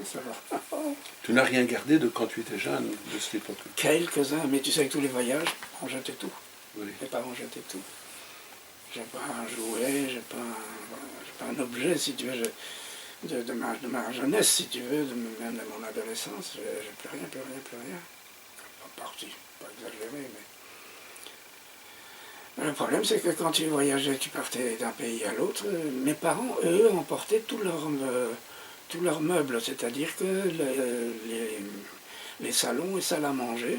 ça va. Tu n'as rien gardé de quand tu étais jeune, de cette époque? Quelques-uns, mais tu sais, avec tous les voyages, on jetait tout. Oui. Les parents jetaient tout. J'ai pas un jouet, j'ai pas un objet, si tu veux, de ma jeunesse, si tu veux, même de mon adolescence, j'ai plus rien, plus rien, plus rien. En partie, pas exagéré, mais... Le problème, c'est que quand tu voyageais, tu partais d'un pays à l'autre, mes parents, eux, emportaient tous leurs meubles, c'est-à-dire que les salons et salles à manger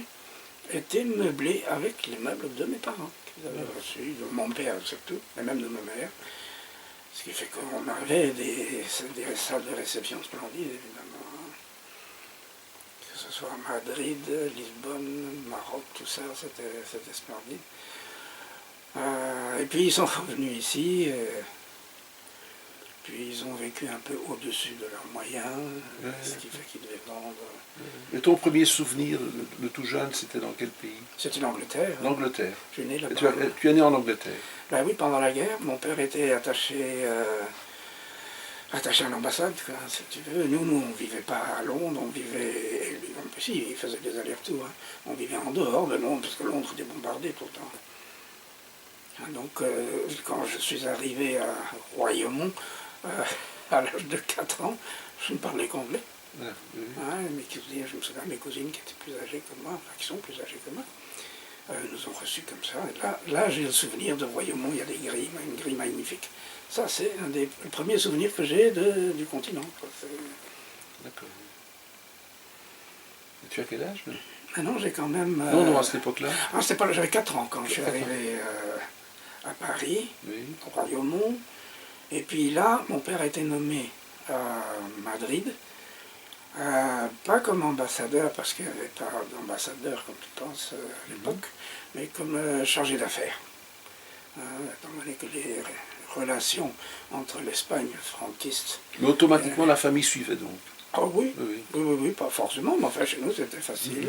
étaient meublés avec les meubles de mes parents, qu'ils avaient reçus, de mon père surtout, et même de ma mère. Ce qui fait qu'on avait des salles de réception splendides, évidemment. Que ce soit Madrid, Lisbonne, Maroc, tout ça, c'était splendide. Et puis ils sont revenus ici, puis ils ont vécu un peu au-dessus de leurs moyens, ce qui fait qu'ils devaient vendre. Et ton premier souvenir de tout jeune, c'était dans quel pays? C'était l'Angleterre. L'Angleterre. Je suis né là-bas. Tu es né en Angleterre? Ben oui, pendant la guerre, mon père était attaché à l'ambassade, si tu veux. Nous, on ne vivait pas à Londres, on vivait... Si, il faisait des allers-retours. Hein. On vivait en dehors de Londres, parce que Londres était bombardée tout le temps. Donc, quand je suis arrivé à Royaumont, à l'âge de 4 ans, je ne parlais qu'anglais. Ah, oui. Mes cousines, je me souviens, mes cousines qui étaient plus âgées que moi, enfin qui sont plus âgées que moi, nous ont reçus comme ça. Et là j'ai le souvenir de Royaumont, il y a des grilles, une grille magnifique. Ça, c'est un des premiers souvenirs que j'ai du continent. D'accord. Et tu as quel âge? Maintenant, j'ai quand même... Non, à cette époque-là. J'avais 4 ans quand je suis arrivé à Paris, Oui. au Royaumont. Et puis là, mon père a été nommé à Madrid, pas comme ambassadeur, parce qu'il n'y avait pas d'ambassadeur, comme tu penses, à l'époque, mais comme chargé d'affaires. Étant donné que les relations entre l'Espagne franquiste... Mais automatiquement, la famille suivait donc. Ah oui, Oui. oui, pas forcément, mais enfin chez nous c'était facile.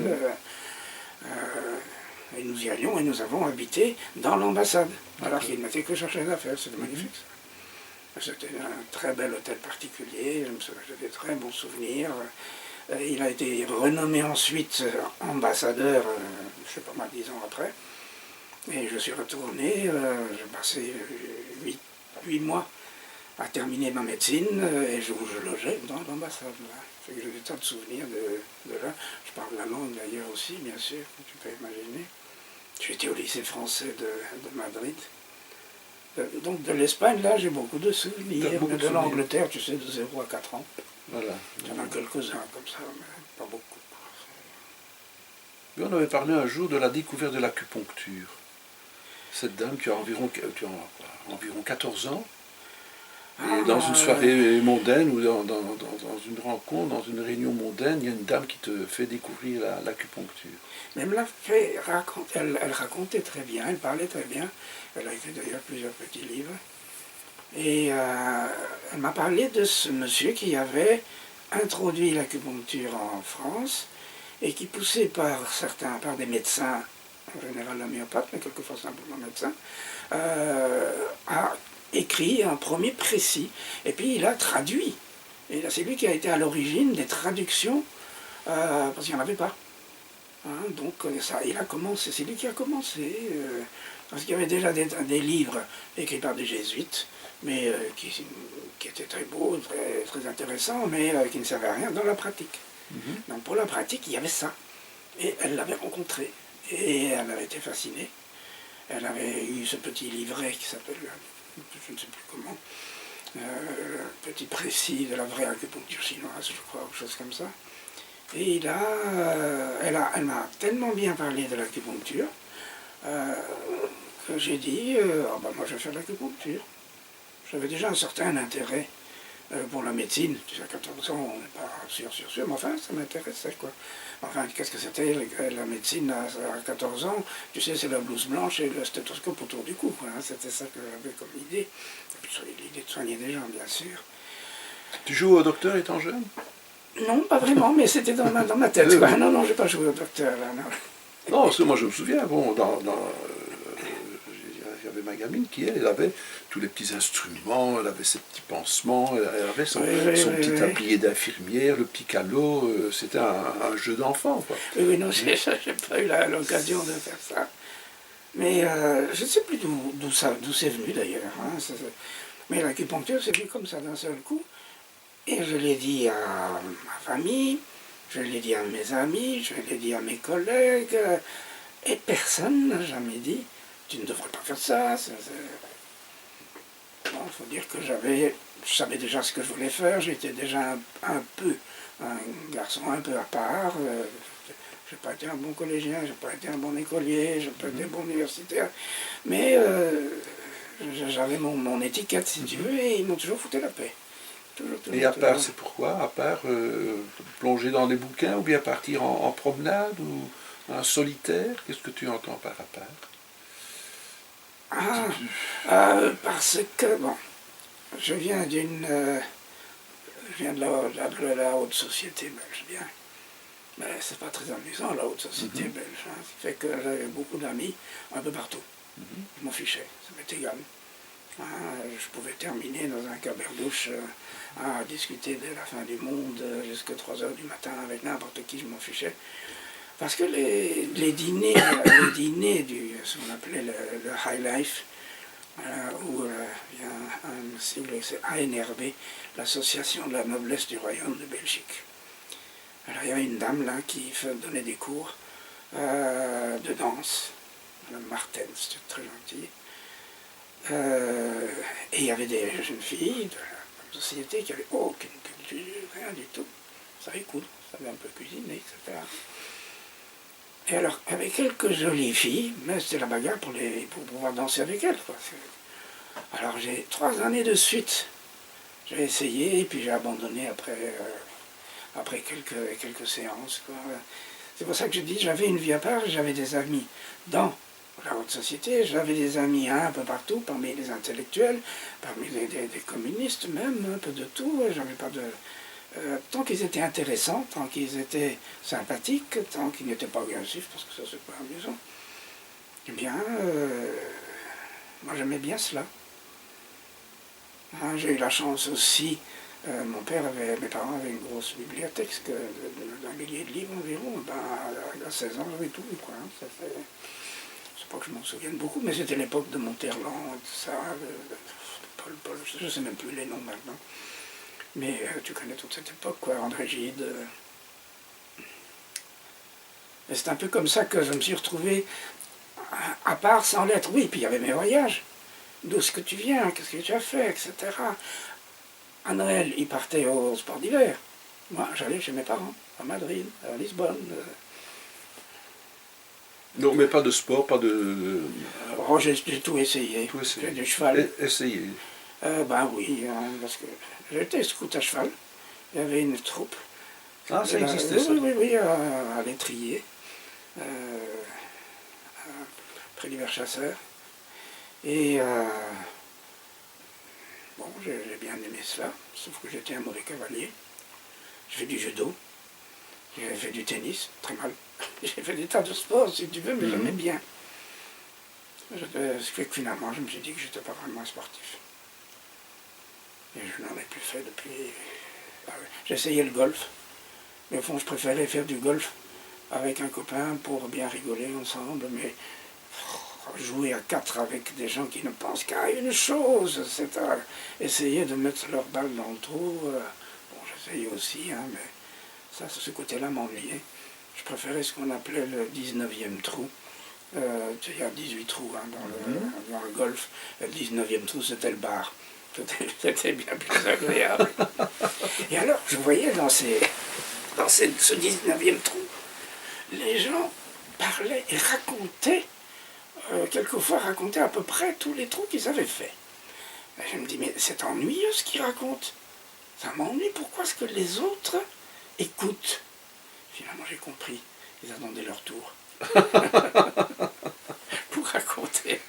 Et nous y allions et nous avons habité dans l'ambassade, alors qu'il n'était que chargé d'affaires, c'était magnifique ça. C'était un très bel hôtel particulier, j'ai des très bons souvenirs. Il a été renommé ensuite ambassadeur, je ne sais pas mal 10 ans après. Et je suis retourné, j'ai passé 8 mois à terminer ma médecine et je logeais dans l'ambassade. J'ai des tas de souvenirs de là. Je parle la langue d'ailleurs aussi, bien sûr, comme tu peux imaginer. J'étais au lycée français de Madrid. Donc de l'Espagne, là, j'ai beaucoup de souvenirs. Mais de l'Angleterre, tu sais, de 0 à 4 ans. Voilà. Il y en a quelques-uns comme ça, mais pas beaucoup. Mais on avait parlé un jour de la découverte de l'acupuncture. Cette dame qui a environ 14 ans, et dans une soirée mondaine ou dans une rencontre, dans une réunion mondaine, il y a une dame qui te fait découvrir l'acupuncture. Mais elle racontait très bien, elle parlait très bien. Elle a écrit d'ailleurs plusieurs petits livres. Et elle m'a parlé de ce monsieur qui avait introduit l'acupuncture en France et qui, poussé par des médecins, en général l'homéopathe, mais quelquefois simplement médecin, a écrit un premier précis, et puis il a traduit. Et c'est lui qui a été à l'origine des traductions, parce qu'il n'y en avait pas. Donc ça, c'est lui qui a commencé, parce qu'il y avait déjà des livres écrits par des jésuites, mais qui étaient très beaux, très intéressants, mais qui ne servaient à rien dans la pratique. Donc pour la pratique, il y avait ça. Et elle l'avait rencontré, et elle avait été fascinée. Elle avait eu ce petit livret qui s'appelle, je ne sais plus comment, petit précis de la vraie acupuncture chinoise, je crois, ou chose comme ça. Et là, elle m'a tellement bien parlé de l'acupuncture que j'ai dit, moi je vais faire de l'acupuncture. J'avais déjà un certain intérêt pour la médecine. Tu sais, à 14 ans, on n'est pas sûr, mais enfin, ça m'intéressait, quoi. Enfin, qu'est-ce que c'était la médecine à 14 ans? Tu sais, c'est la blouse blanche et le stéthoscope autour du cou, quoi. C'était ça que j'avais comme idée. Et puis l'idée de soigner des gens, bien sûr. Tu joues au docteur étant jeune? Non, pas vraiment, mais c'était dans ma tête, quoi. Non, je n'ai pas joué au docteur, là, non. Non, parce que moi je me souviens, bon, il y avait ma gamine qui, elle avait tous les petits instruments, elle avait ses petits pansements, elle avait son petit oui. tablier d'infirmière, le petit calot, c'était un jeu d'enfant, quoi. Oui, non, c'est ça, j'ai pas eu l'occasion de faire ça. Mais je ne sais plus d'où c'est venu d'ailleurs. Hein, mais l'acupuncture, c'est venu comme ça d'un seul coup. Et je l'ai dit à ma famille, je l'ai dit à mes amis, je l'ai dit à mes collègues, et personne n'a jamais dit, tu ne devrais pas faire ça. Bon, il faut dire que je savais déjà ce que je voulais faire, j'étais déjà un garçon un peu à part. Je n'ai pas été un bon collégien, je n'ai pas été un bon écolier, je n'ai pas été un bon universitaire, mais j'avais mon étiquette, si tu veux, et ils m'ont toujours foutu la paix. Toujours, Et à part, c'est pourquoi? À part plonger dans les bouquins, ou bien partir en promenade, ou un solitaire? Qu'est-ce que tu entends par à part? Parce que, bon, je viens de la haute société belge, bien. Mais c'est pas très amusant, la haute société belge. Hein. Ça fait que j'avais beaucoup d'amis un peu partout. Je m'en fichais, ça m'est égal. Hein, je pouvais terminer dans un caberdouche à discuter de la fin du monde jusqu'à 3 heures du matin avec n'importe qui, je m'en fichais. Parce que les dîners ce qu'on appelait le high life, où il y a un sigle, c'est ANRB, l'Association de la noblesse du royaume de Belgique. Alors il y avait une dame là qui donnait des cours de danse, Madame Martens, c'était très gentil. Et il y avait des jeunes filles de la société qui n'avaient aucune culture, rien du tout. Ça savaient coudre, ça savaient un peu cuisiner, etc. Et alors, il y avait quelques jolies filles, mais c'était la bagarre pour pouvoir danser avec elles. Quoi. Alors, 3 années de suite, j'ai essayé, et puis j'ai abandonné après quelques séances. C'est pour ça que je dis, j'avais une vie à part, j'avais des amis dans la haute société, j'avais des amis un peu partout, parmi les intellectuels, parmi des communistes même, un peu de tout. J'avais pas de... tant qu'ils étaient intéressants, tant qu'ils étaient sympathiques, tant qu'ils n'étaient pas agressifs, parce que ça c'est pas amusant, eh bien, moi j'aimais bien cela. Hein, j'ai eu la chance aussi, mes parents avaient une grosse bibliothèque, d'un millier de livres environ, ben, à 16 ans j'avais tout lu, quoi. Hein, ça fait... C'est pas que je m'en souvienne beaucoup, mais c'était l'époque de Monterland, tout ça, Paul, je ne sais même plus les noms maintenant. Mais tu connais toute cette époque, quoi, André Gide. Et c'est un peu comme ça que je me suis retrouvé à part, sans lettres. Oui, puis il y avait mes voyages. D'où est-ce que tu viens, qu'est-ce que tu as fait, etc. À Noël, ils partaient au sport d'hiver. Moi, j'allais chez mes parents, à Madrid, à Lisbonne. Non, mais pas de sport, pas de... Oh, j'ai tout essayé. Tout essayé. Du cheval. Essayé. Ben oui, hein, parce que j'étais scout à cheval. Il y avait une troupe. Ah, ça existait, ça? Oui, à l'étrier, près du Verchasseur. Et bon, j'ai bien aimé cela, sauf que j'étais un mauvais cavalier. J'ai fait du judo, j'ai fait du tennis, très mal. J'ai fait des tas de sports, si tu veux, mais j'aimais bien. Ce qui fait que finalement, je me suis dit que je n'étais pas vraiment un sportif. Et je n'en ai plus fait depuis... J'ai essayé le golf, mais au fond, je préférais faire du golf avec un copain pour bien rigoler ensemble, mais jouer à 4 avec des gens qui ne pensent qu'à une chose, c'est à essayer de mettre leur balle dans le trou. Bon, j'essayais aussi, hein, mais ça, ce côté-là m'ennuyait. Je préférais ce qu'on appelait le 19e trou. Il y a 18 trous hein, dans le golf. Le 19e trou, c'était le bar. C'était bien plus agréable. Et alors, je voyais dans ce 19e trou, les gens parlaient et racontaient, quelquefois racontaient à peu près tous les trous qu'ils avaient faits. Et je me dis, mais c'est ennuyeux ce qu'ils racontent. Ça m'ennuie, pourquoi est-ce que les autres écoutent? Finalement, j'ai compris, ils attendaient leur tour. Pour raconter.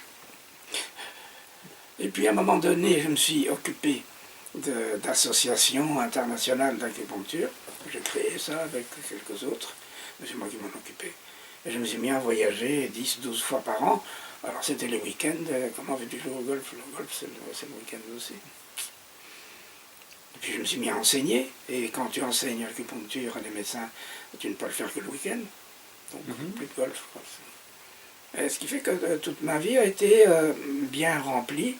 Et puis à un moment donné, je me suis occupé d'associations internationales d'acupuncture. J'ai créé ça avec quelques autres, mais c'est moi qui m'en occupais. Et je me suis mis à voyager 10-12 fois par an Alors c'était les week-ends, comment veux-tu jouer au golf? Le golf c'est le week-end aussi. Et puis je me suis mis à enseigner, et quand tu enseignes l'acupuncture à des médecins, tu ne peux le faire que le week-end, donc plus de golf. Quoi. Et ce qui fait que toute ma vie a été bien remplie.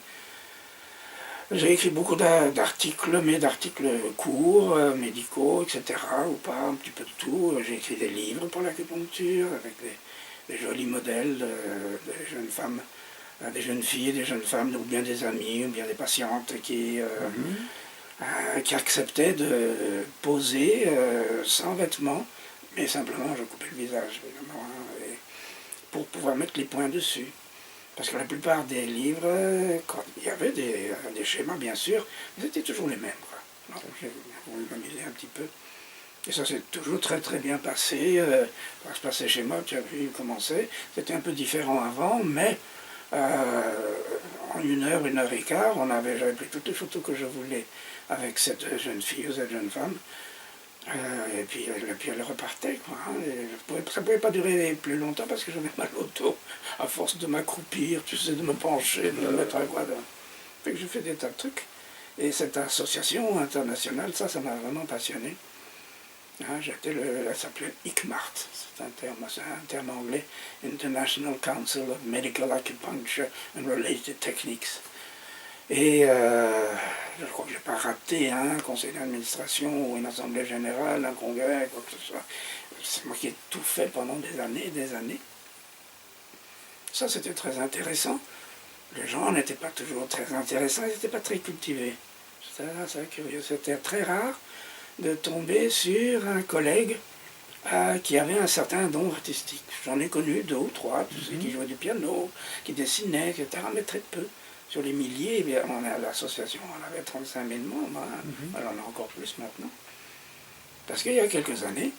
J'ai écrit beaucoup d'articles, mais d'articles courts, médicaux, etc., ou pas, un petit peu de tout. J'ai écrit des livres pour l'acupuncture, avec des jolis modèles de jeunes femmes, des jeunes filles, des jeunes femmes, ou bien des amies, ou bien des patientes qui acceptaient de poser sans vêtements, mais simplement je coupais le visage, évidemment, hein, pour pouvoir mettre les points dessus. Parce que la plupart des livres, il y avait des schémas, bien sûr, mais c'était toujours les mêmes. Quoi. Alors, j'ai voulu m'amuser un petit peu. Et ça s'est toujours très très bien passé. Ça se passait chez moi, tu as vu comment c'est. C'était un peu différent avant, mais en 1 heure et quart, j'avais pris toutes les photos que je voulais avec cette jeune fille ou cette jeune femme. Et puis elle repartait, quoi. Hein, ça ne pouvait pas durer plus longtemps parce que j'avais mal au dos, à force de m'accroupir, tu sais, de me pencher, de me mettre à quoi. Fait que j'ai fait des tas de trucs. Et cette association internationale, ça m'a vraiment passionné. Hein, elle s'appelait ICMART, c'est un terme anglais, International Council of Medical Acupuncture and Related Techniques. Et je crois que je n'ai pas raté un conseil d'administration ou une assemblée générale, un congrès, quoi que ce soit. C'est moi qui ai tout fait pendant des années et des années. Ça, c'était très intéressant. Les gens n'étaient pas toujours très intéressants, ils n'étaient pas très cultivés. C'était curieux. C'était très rare de tomber sur un collègue qui avait un certain don artistique. J'en ai connu 2 ou 3, tous ceux qui jouaient du piano, qui dessinaient, etc., mais très peu. Sur les milliers, eh l'association en avait 35 000 membres, hein. Elle en a encore plus maintenant. Parce qu'il y a quelques années,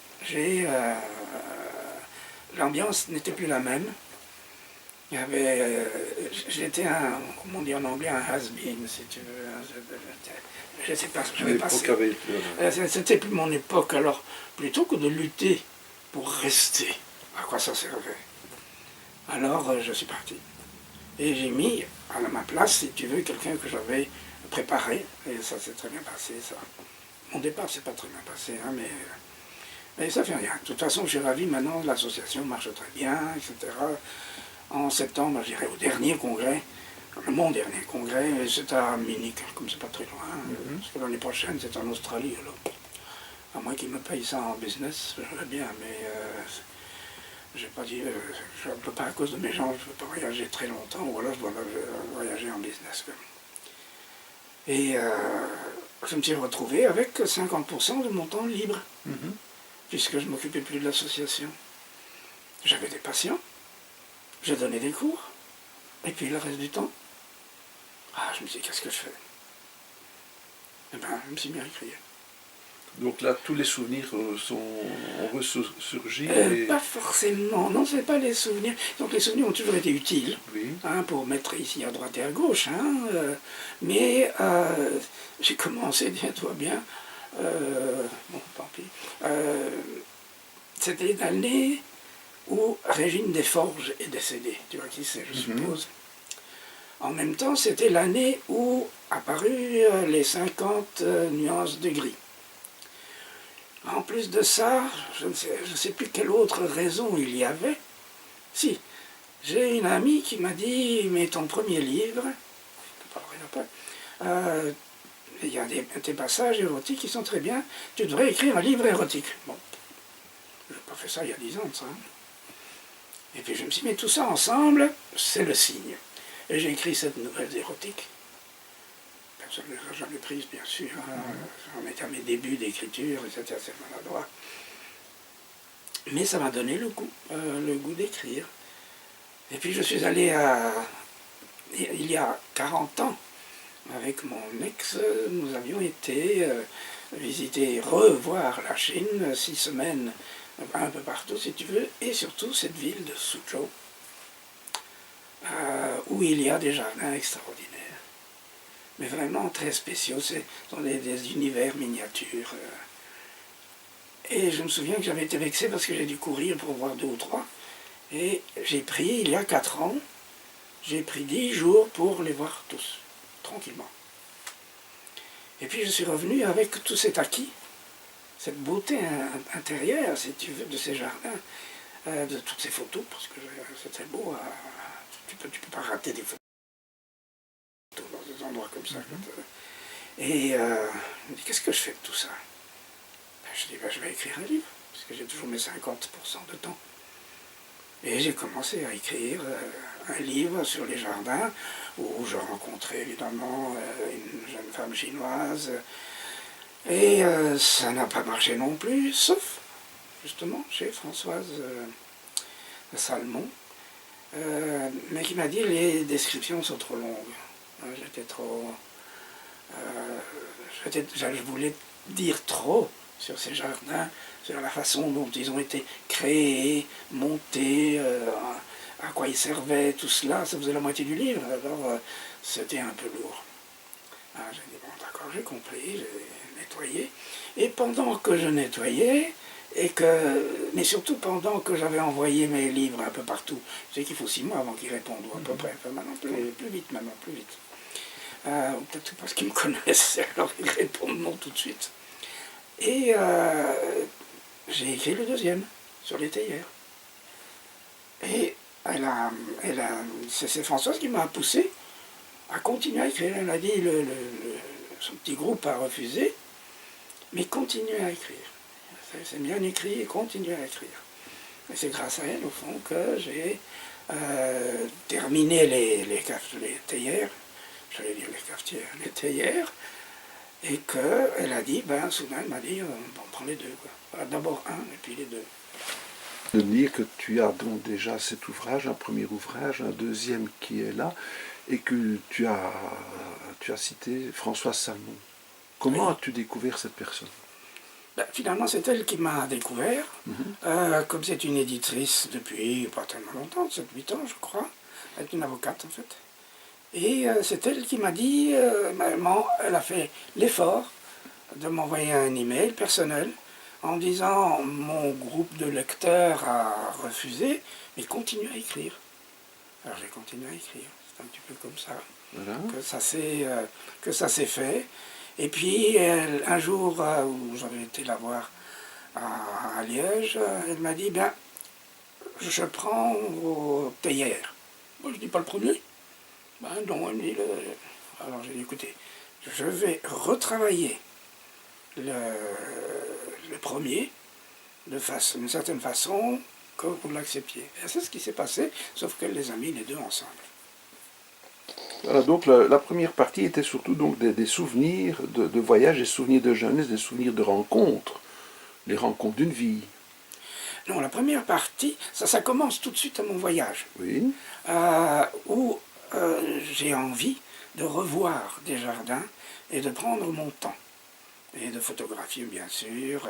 l'ambiance n'était plus la même. J'étais comment on dit en anglais, un has-been, si tu veux. Je ne sais pas, je n'avais pas. C'était plus mon époque, alors plutôt que de lutter pour rester, à quoi ça servait? Alors je suis parti. Et j'ai mis à ma place, si tu veux, quelqu'un que j'avais préparé, et ça s'est très bien passé, ça. Mon départ s'est pas très bien passé, hein, mais ça fait rien. De toute façon, je suis ravi, maintenant, l'association marche très bien, etc. En septembre, j'irai au dernier congrès, mon dernier congrès, et c'est à Munich, comme c'est pas très loin, parce que l'année prochaine, c'est en Australie, alors. À moins qu'ils me payent ça en business, je veux bien, mais j'ai pas dit, je ne peux pas à cause de mes gens, je ne peux pas voyager très longtemps, ou alors je dois voyager en business. Et je me suis retrouvé avec 50% de mon temps libre, puisque je ne m'occupais plus de l'association. J'avais des patients, j'ai donné des cours, et puis le reste du temps, je me suis dit, qu'est-ce que je fais? Eh bien, je me suis mis à écrire. Donc là, tous les souvenirs ont ressurgi Pas forcément, non, ce n'est pas les souvenirs. Donc les souvenirs ont toujours été utiles, oui. Hein, pour mettre ici à droite et à gauche. Hein, mais j'ai commencé, tiens-toi bien, bon, tant pis, c'était l'année où Régine Desforges est décédée. Tu vois qui c'est, je suppose. En même temps, c'était l'année où apparut les 50 nuances de gris. En plus de ça, je ne sais plus quelle autre raison il y avait. Si, j'ai une amie qui m'a dit, mais ton premier livre, je ne parlerai pas, il y a des passages érotiques qui sont très bien, tu devrais écrire un livre érotique. Bon, je n'ai pas fait ça il y a 10 ans, ça. Et puis je me suis dit, mais tout ça ensemble, c'est le signe. Et j'ai écrit cette nouvelle érotique. Personne ne l'a jamais prise, bien sûr. J'en étais à mes débuts d'écriture, et c'était assez maladroit. Mais ça m'a donné le goût d'écrire. Et puis je suis allé il y a 40 ans, avec mon ex, nous avions été visiter, revoir la Chine, 6 semaines, un peu partout si tu veux, et surtout cette ville de Suzhou, où il y a des jardins extraordinaires. Mais vraiment très spéciaux, ce sont des univers miniatures. Et je me souviens que j'avais été vexé parce que j'ai dû courir pour voir 2 ou 3. Et j'ai pris, il y a 4 ans, j'ai pris 10 jours pour les voir tous, tranquillement. Et puis je suis revenu avec tout cet acquis, cette beauté intérieure, si tu veux, de ces jardins, de toutes ces photos, parce que c'est très beau, tu peux pas rater des photos dans des endroits comme ça. Et je me dis, qu'est-ce que je fais de tout ça? Je dis, je vais écrire un livre, parce que j'ai toujours mes 50% de temps. Et j'ai commencé à écrire un livre sur les jardins, où je rencontrais évidemment une jeune femme chinoise. Et ça n'a pas marché non plus, sauf justement chez Françoise Salmon, mais qui m'a dit les descriptions sont trop longues. J'étais trop... je voulais dire trop sur ces jardins, sur la façon dont ils ont été créés, montés, à quoi ils servaient, tout cela, ça faisait la moitié du livre, alors c'était un peu lourd. J'ai dit, bon d'accord, j'ai compris, j'ai nettoyé, et pendant que je nettoyais, mais surtout pendant que j'avais envoyé mes livres un peu partout, je sais qu'il faut 6 mois avant qu'ils répondent, à peu près, enfin, maintenant plus vite maintenant, plus vite. Peut-être parce qu'ils me connaissent, alors ils répondent non tout de suite. Et j'ai écrit le deuxième, sur les théières. Et c'est Françoise qui m'a poussé à continuer à écrire. Elle a dit, son petit groupe a refusé, mais continuez à écrire. C'est bien écrit, et continuez à écrire. Et c'est grâce à elle, au fond, que j'ai terminé les théières, j'allais dire les cafetières, les théières, et qu'elle a dit, soudain, elle m'a dit, on prend les deux. Voilà, d'abord un, et puis les deux. De dire que tu as donc déjà cet ouvrage, un premier ouvrage, un deuxième qui est là, et que tu as cité Françoise Salmon. Comment as-tu découvert cette personne? Finalement, c'est elle qui m'a découvert. Comme c'est une éditrice depuis pas tellement longtemps, 7-8 ans, je crois. Elle est une avocate, en fait. Et c'est elle qui m'a dit, elle a fait l'effort de m'envoyer un email personnel en disant, mon groupe de lecteurs a refusé, mais continue à écrire. Alors j'ai continué à écrire, c'est un petit peu comme ça, voilà, que ça s'est fait. Et puis un jour où j'avais été la voir à Liège, elle m'a dit, je prends vos théières. Moi je dis pas le premier. Non, elle me dit, alors j'ai dit, écoutez, je vais retravailler le premier d'une certaine façon que vous l'acceptiez. Et c'est ce qui s'est passé, sauf qu'elle les a mis les deux ensemble. Voilà, donc la première partie était surtout donc des souvenirs de voyage, des souvenirs de jeunesse, des souvenirs de rencontres, les rencontres d'une vie. Non, la première partie, ça commence tout de suite à mon voyage. Oui. Où j'ai envie de revoir des jardins et de prendre mon temps. Et de photographier, bien sûr.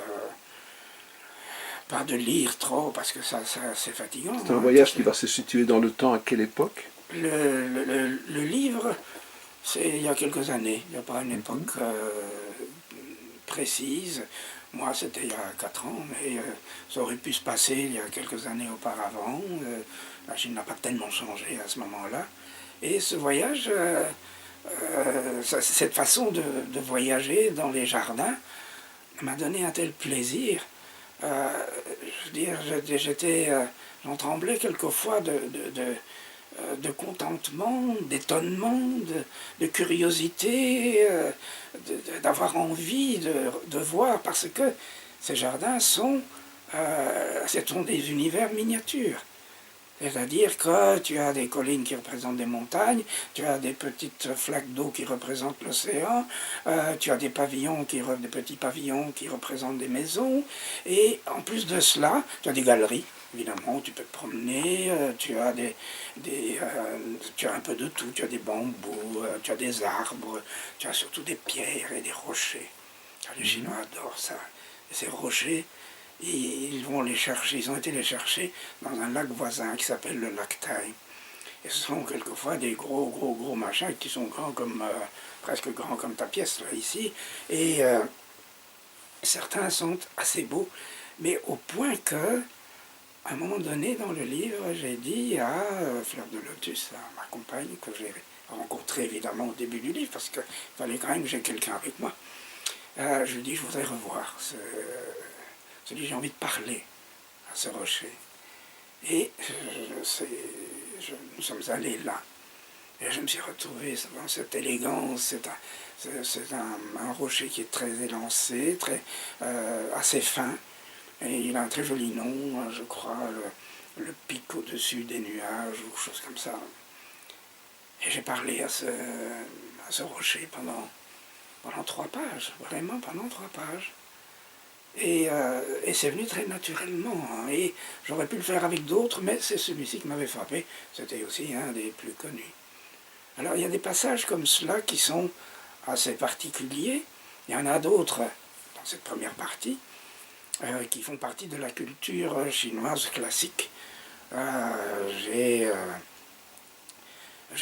Pas de lire trop, parce que ça c'est fatigant. C'est un voyage qui va se situer dans le temps, à quelle époque? Le livre, c'est il y a quelques années. Il n'y a pas une époque précise. Moi, c'était il y a 4 ans, mais ça aurait pu se passer il y a quelques années auparavant. La Chine n'a pas tellement changé à ce moment-là. Et ce voyage, cette façon de voyager dans les jardins m'a donné un tel plaisir. Je veux dire, j'en tremblais quelquefois de contentement, d'étonnement, de curiosité, d'avoir envie de voir, parce que ces jardins sont des univers miniatures. C'est-à-dire que tu as des collines qui représentent des montagnes, tu as des petites flaques d'eau qui représentent l'océan, tu as des petits pavillons qui représentent des maisons, et en plus de cela, tu as des galeries, évidemment, où tu peux te promener, tu as un peu de tout, tu as des bambous, tu as des arbres, tu as surtout des pierres et des rochers. Les Chinois adorent ça. Et ces rochers, ils vont les chercher, ils ont été les chercher dans un lac voisin qui s'appelle le lac Tai. Et ce sont quelquefois des gros machins qui sont grands comme, presque grands comme ta pièce là, ici. Et certains sont assez beaux, mais au point que à un moment donné, dans le livre, j'ai dit à Fleur de Lotus, à ma compagne, que j'ai rencontrée évidemment au début du livre, parce qu'il fallait quand même que j'ai quelqu'un avec moi. Je lui dis, je voudrais revoir celui j'ai envie de parler à ce rocher. Et nous sommes allés là. Et je me suis retrouvé dans cette élégance. C'est un rocher qui est très élancé, assez fin. Et il a un très joli nom, je crois, le pic au-dessus des nuages, ou quelque chose comme ça. Et j'ai parlé à ce rocher pendant 3 pages, vraiment pendant 3 pages. Et c'est venu très naturellement. Hein. Et j'aurais pu le faire avec d'autres, mais c'est celui-ci qui m'avait frappé. C'était aussi un des plus connus. Alors il y a des passages comme cela qui sont assez particuliers. Il y en a d'autres dans cette première partie qui font partie de la culture chinoise classique. J'ai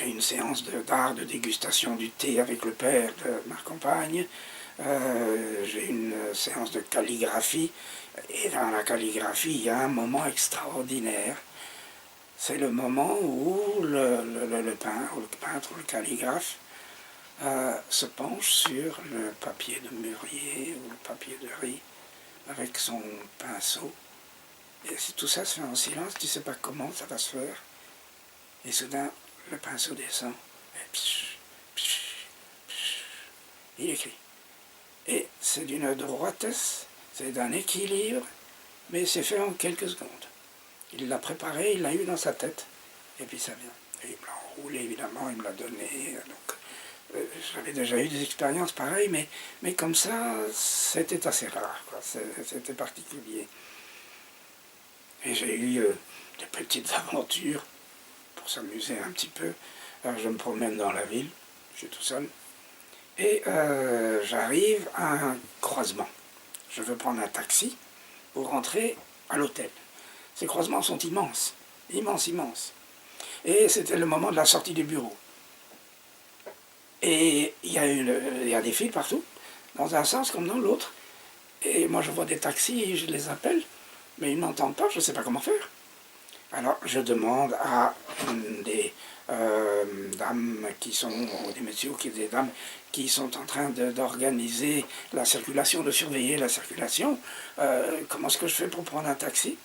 une séance d'art de dégustation du thé avec le père de ma compagne. J'ai une séance de calligraphie, et dans la calligraphie, il y a un moment extraordinaire. C'est le moment où le peintre ou le calligraphe se penche sur le papier de mûrier ou le papier de riz avec son pinceau. Et si tout ça se fait en silence, tu ne sais pas comment ça va se faire. Et soudain, le pinceau descend. Et psh, psh, psh, il écrit. Et c'est d'une droitesse, c'est d'un équilibre, mais c'est fait en quelques secondes. Il l'a préparé, il l'a eu dans sa tête, et puis ça vient. Et il me l'a enroulé, évidemment, il me l'a donné. Donc, j'avais déjà eu des expériences pareilles, mais comme ça, c'était assez rare, c'était particulier. Et j'ai eu des petites aventures pour s'amuser un petit peu. Alors, je me promène dans la ville, je suis tout seul. Et j'arrive à un croisement. Je veux prendre un taxi pour rentrer à l'hôtel. Ces croisements sont immenses, immenses, immenses. Et c'était le moment de la sortie du bureau. Et il y a des fils partout, dans un sens comme dans l'autre. Et moi je vois des taxis, je les appelle, mais ils n'entendent pas, je ne sais pas comment faire. Alors je demande à des dames qui sont, ou des messieurs, des dames qui sont en train d'organiser la circulation, de surveiller la circulation, comment est-ce que je fais pour prendre un taxi?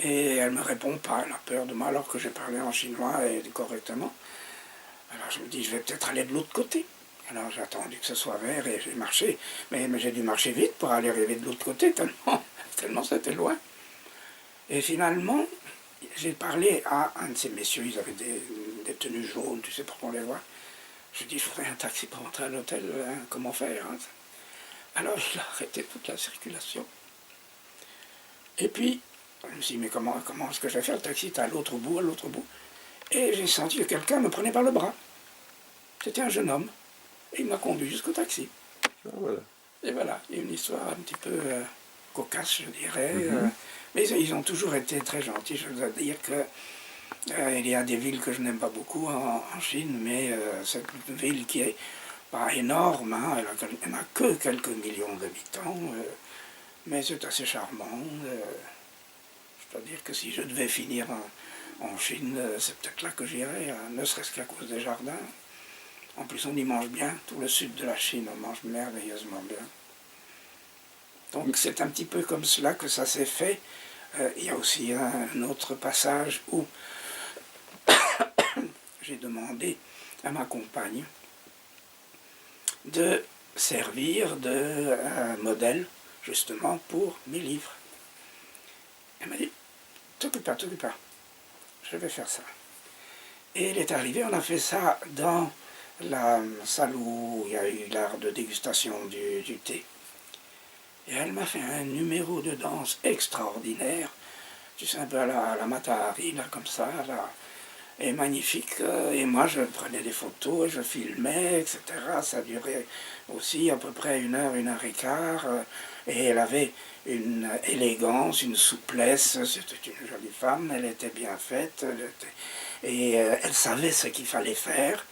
Et elle ne me répond pas, elle a peur de moi alors que j'ai parlé en chinois et correctement. Alors je me dis, je vais peut-être aller de l'autre côté. Alors j'ai attendu que ce soit vert et j'ai marché, mais j'ai dû marcher vite pour aller arriver de l'autre côté, tellement c'était loin. Et finalement, j'ai parlé à un de ces messieurs, ils avaient des tenues jaunes, tu sais, pour qu'on les voit. Je dis, je voudrais un taxi pour rentrer à l'hôtel, hein, comment faire hein? Alors il a arrêté toute la circulation. Et puis, je me suis dit, mais comment est-ce que je vais faire? Le taxi est à l'autre bout, Et j'ai senti que quelqu'un me prenait par le bras. C'était un jeune homme. Et il m'a conduit jusqu'au taxi. Ah, voilà. Et voilà, il y a une histoire un petit peu cocasse, je dirais. Mais ils ont toujours été très gentils. Je dois dire que il y a des villes que je n'aime pas beaucoup en Chine, mais cette ville qui est pas énorme, hein, elle n'a que quelques millions d'habitants, mais c'est assez charmant. Je dois dire que si je devais finir en Chine, c'est peut-être là que j'irais, ne serait-ce qu'à cause des jardins. En plus, on y mange bien. Tout le sud de la Chine, on mange merveilleusement bien. Donc, c'est un petit peu comme cela que ça s'est fait. Il y a aussi un autre passage où j'ai demandé à ma compagne de servir de modèle, justement, pour mes livres. Elle m'a dit, t'occupe pas, je vais faire ça. Et elle est arrivée, on a fait ça dans la salle où il y a eu l'art de dégustation du thé. Et elle m'a fait un numéro de danse extraordinaire, tu sais, un peu à la Mata Hari, là, comme ça, là, et magnifique. Et moi, je prenais des photos, je filmais, etc. Ça durait aussi à peu près 1 heure, 1 heure et quart. Et elle avait une élégance, une souplesse, c'était une jolie femme, elle était bien faite, elle savait ce qu'il fallait faire.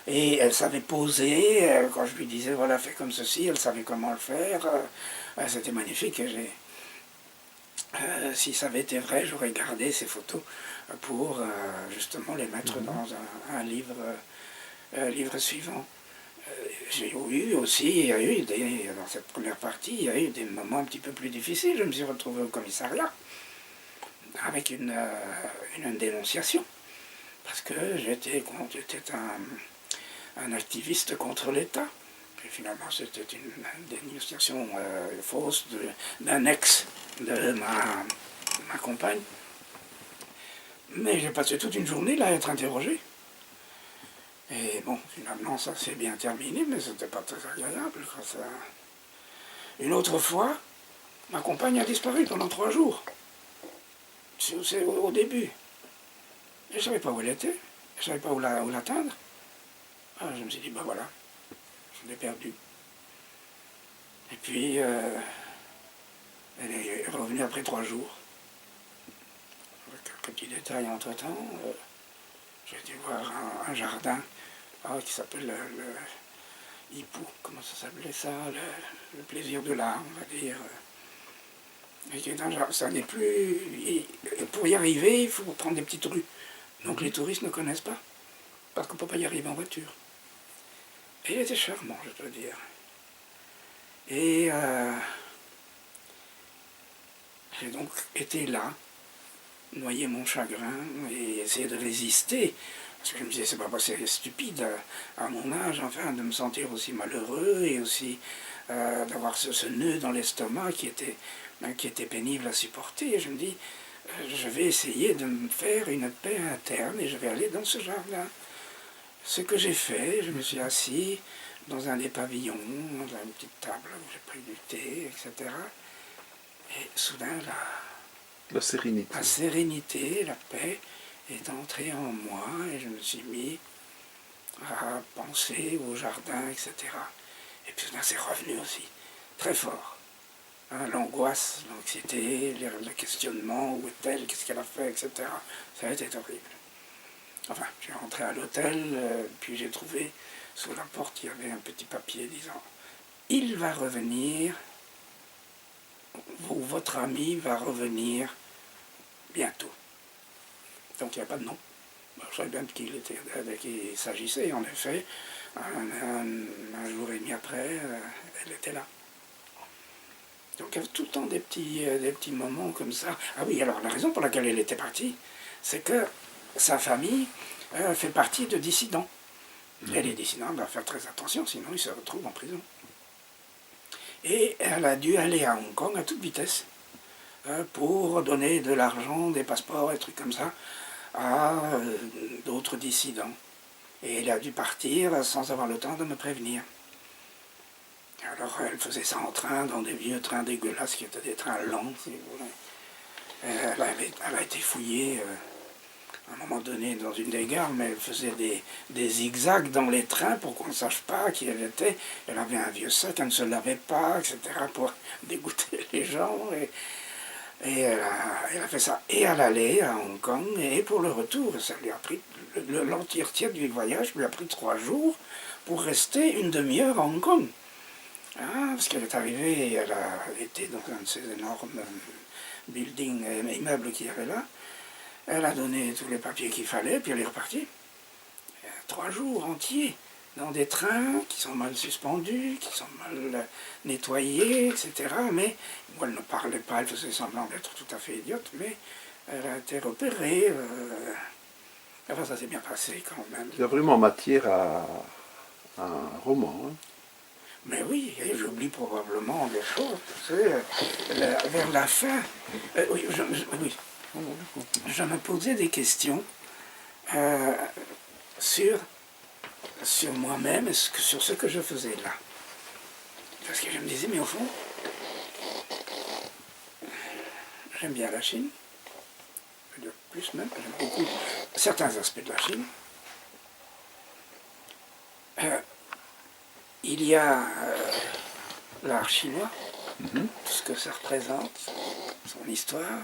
Et elle savait poser, quand je lui disais, voilà, fais comme ceci, elle savait comment le faire. C'était magnifique. Si ça avait été vrai, j'aurais gardé ces photos pour justement les mettre dans un livre, livre suivant. J'ai eu aussi, il y a eu dans cette première partie, il y a eu des moments un petit peu plus difficiles. Je me suis retrouvé au commissariat avec une dénonciation. Parce que j'étais un activiste contre l'État. Et finalement, c'était une dénonciation fausse d'un ex de ma compagne. Mais j'ai passé toute une journée là à être interrogé. Et bon, finalement, ça s'est bien terminé, mais c'était pas très agréable. Ça... Une autre fois, ma compagne a disparu pendant 3 jours. C'est au début. Je ne savais pas où elle était. Je ne savais pas où l'atteindre. Ah, je me suis dit, ben voilà, je l'ai perdue. Et puis, elle est revenue après 3 jours. Avec quelques petits détails entre-temps. J'ai été voir un jardin qui s'appelle le Hipou, comment ça s'appelait ça, le plaisir de l'art, on va dire. Ça n'est plus... Et pour y arriver, il faut prendre des petites rues. Donc les touristes ne connaissent pas, parce qu'on ne peut pas y arriver en voiture. Et il était charmant, je dois dire. Et j'ai donc été là, noyer mon chagrin et essayer de résister. Parce que je me disais, c'est pas possible, c'est stupide à mon âge, enfin, de me sentir aussi malheureux et aussi d'avoir ce nœud dans l'estomac qui était pénible à supporter. Et je me dis, je vais essayer de me faire une paix interne et je vais aller dans ce jardin. Ce que j'ai fait, je me suis assis dans un des pavillons, dans une petite table où j'ai pris du thé, etc. Et soudain, la sérénité, la paix est entrée en moi et je me suis mis à penser au jardin, etc. Et puis soudain, c'est revenu aussi, très fort. Hein, l'angoisse, l'anxiété, le questionnement, où est-elle, qu'est-ce qu'elle a fait, etc. Ça a été horrible. Enfin, j'ai rentré à l'hôtel, puis j'ai trouvé, sous la porte, il y avait un petit papier disant « Il va revenir, ou votre ami va revenir bientôt. » Donc il n'y a pas de nom. Je savais bien de qui il s'agissait, en effet. Un jour et demi après, elle était là. Donc il y avait tout le temps des petits moments comme ça. Ah oui, alors la raison pour laquelle elle était partie, c'est que sa famille fait partie de dissidents. Et les dissidents doivent faire très attention, sinon ils se retrouvent en prison. Et elle a dû aller à Hong Kong à toute vitesse pour donner de l'argent, des passeports, des trucs comme ça, à d'autres dissidents. Et elle a dû partir sans avoir le temps de me prévenir. Alors elle faisait ça en train, dans des vieux trains dégueulasses qui étaient des trains lents, si vous voulez. Elle a été fouillée à un moment donné dans une des gares, mais elle faisait des zigzags dans les trains pour qu'on ne sache pas qui elle était. Elle avait un vieux sac, elle ne se lavait pas, etc., pour dégoûter les gens. Et elle a fait ça et à l'aller à Hong Kong et pour le retour. Ça lui a pris l'entièreté du voyage lui a pris 3 jours pour rester une demi-heure à Hong Kong. Hein, parce qu'elle est arrivée, elle a été dans un de ces énormes buildings, immeubles qu'il y avait là. Elle a donné tous les papiers qu'il fallait, puis elle est repartie. 3 jours entiers dans des trains qui sont mal suspendus, qui sont mal nettoyés, etc. Mais bon, elle ne parlait pas, elle faisait semblant d'être tout à fait idiote, mais elle a été repérée. Enfin, ça s'est bien passé quand même. Il y a vraiment matière à un roman. Hein. Mais oui, et j'oublie probablement des choses. Tu sais, vers la fin, oui, je me posais des questions sur moi-même et sur ce que je faisais là. Parce que je me disais, mais au fond, j'aime bien la Chine, plus même, j'aime beaucoup certains aspects de la Chine. Il y a l'art chinois, tout ce que ça représente, son histoire.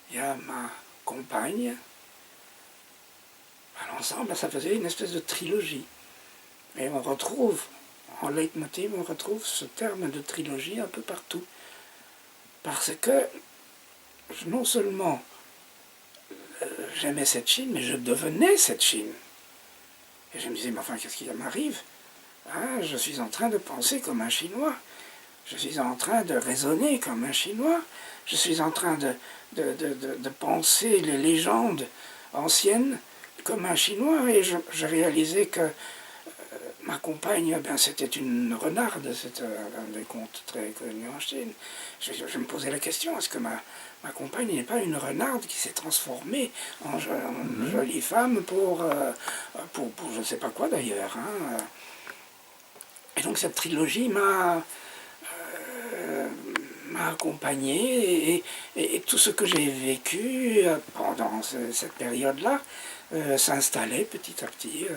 Il y a ma compagne. À l'ensemble, ça faisait une espèce de trilogie. Et on retrouve, en leitmotiv, on retrouve ce terme de trilogie un peu partout. Parce que non seulement j'aimais cette Chine, mais je devenais cette Chine. Et je me disais, mais enfin, qu'est-ce qui m'arrive? Ah, je suis en train de penser comme un Chinois. Je suis en train de raisonner comme un Chinois. Je suis en train de penser les légendes anciennes comme un Chinois. Et je réalisais que ma compagne, ben, c'était une renarde. C'est un des contes très connus en Chine. Je me posais la question, est-ce que ma compagne n'est pas une renarde qui s'est transformée en jolie femme pour je ne sais pas quoi d'ailleurs, hein. Et donc cette trilogie m'a accompagné et tout ce que j'ai vécu pendant cette période-là s'installait petit à petit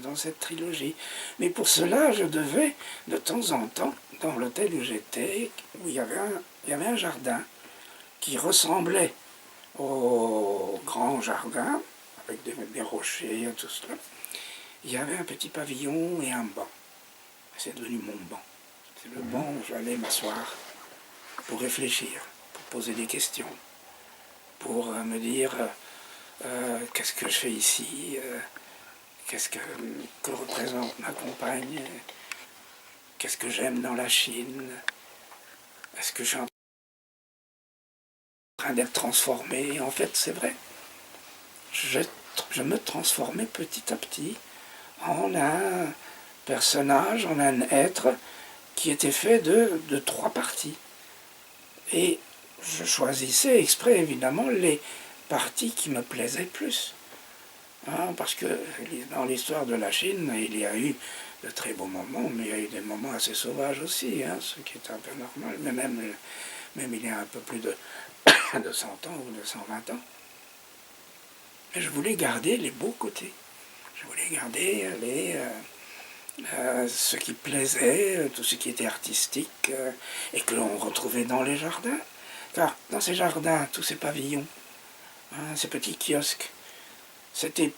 dans cette trilogie. Mais pour cela, je devais, de temps en temps, dans l'hôtel où j'étais, où il y avait un jardin qui ressemblait au grand jardin, avec des rochers et tout cela. Il y avait un petit pavillon et un banc. C'est devenu mon banc. C'est le banc où j'allais m'asseoir pour réfléchir, pour poser des questions, pour me dire qu'est-ce que je fais ici, qu'est-ce que représente ma compagne, qu'est-ce que j'aime dans la Chine, est-ce que je suis en train d'être transformé. En fait, c'est vrai, je me transformais petit à petit en un personnage, en un être qui était fait de 3 parties. Et je choisissais exprès, évidemment, les parties qui me plaisaient plus. Hein, parce que dans l'histoire de la Chine, il y a eu de très beaux moments, mais il y a eu des moments assez sauvages aussi, hein, ce qui est un peu normal, mais même il y a un peu plus de 100 ans ou de 120 ans. Mais je voulais garder les beaux côtés. Je voulais garder ce qui plaisait, tout ce qui était artistique, et que l'on retrouvait dans les jardins. Car dans ces jardins, tous ces pavillons, hein, ces petits kiosques, c'était